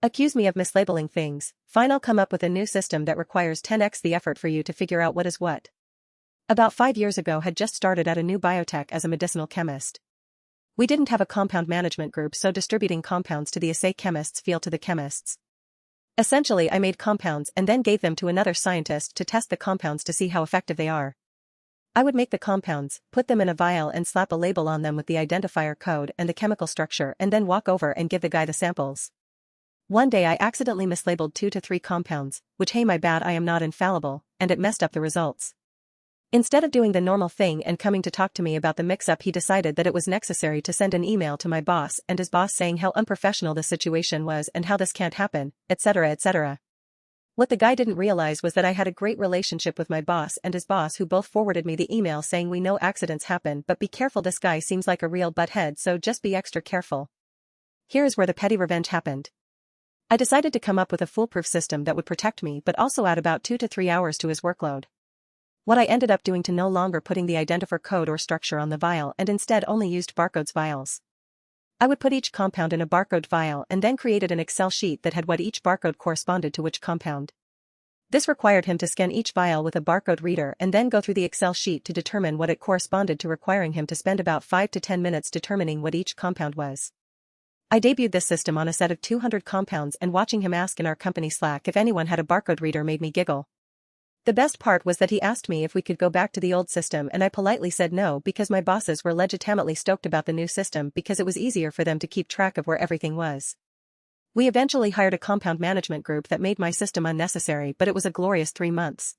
Accuse me of mislabeling things. Fine, I'll come up with a new system that requires 10x the effort for you to figure out what is what. About 5 years ago had just started at a new biotech as a medicinal chemist. We didn't have a compound management group, so distributing compounds to the assay chemists fell to the chemists. Essentially, I made compounds and then gave them to another scientist to test the compounds to see how effective they are. I would make the compounds, put them in a vial and slap a label on them with the identifier code and the chemical structure, and then walk over and give the guy the samples. One day I accidentally mislabeled 2 to 3 compounds, which, hey, my bad, I am not infallible, and it messed up the results. Instead of doing the normal thing and coming to talk to me about the mix-up, he decided that it was necessary to send an email to my boss and his boss saying how unprofessional the situation was and how this can't happen, etc., etc. What the guy didn't realize was that I had a great relationship with my boss and his boss, who both forwarded me the email saying, we know accidents happen, but be careful, this guy seems like a real butthead, so just be extra careful. Here is where the petty revenge happened. I decided to come up with a foolproof system that would protect me but also add about 2 to 3 hours to his workload. What I ended up doing to no longer putting the identifier code or structure on the vial and instead only used barcodes vials. I would put each compound in a barcode vial and then created an Excel sheet that had what each barcode corresponded to which compound. This required him to scan each vial with a barcode reader and then go through the Excel sheet to determine what it corresponded to, requiring him to spend about 5 to 10 minutes determining what each compound was. I debuted this system on a set of 200 compounds, and watching him ask in our company Slack if anyone had a barcode reader made me giggle. The best part was that he asked me if we could go back to the old system, and I politely said no because my bosses were legitimately stoked about the new system because it was easier for them to keep track of where everything was. We eventually hired a compound management group that made my system unnecessary, but it was a glorious 3 months.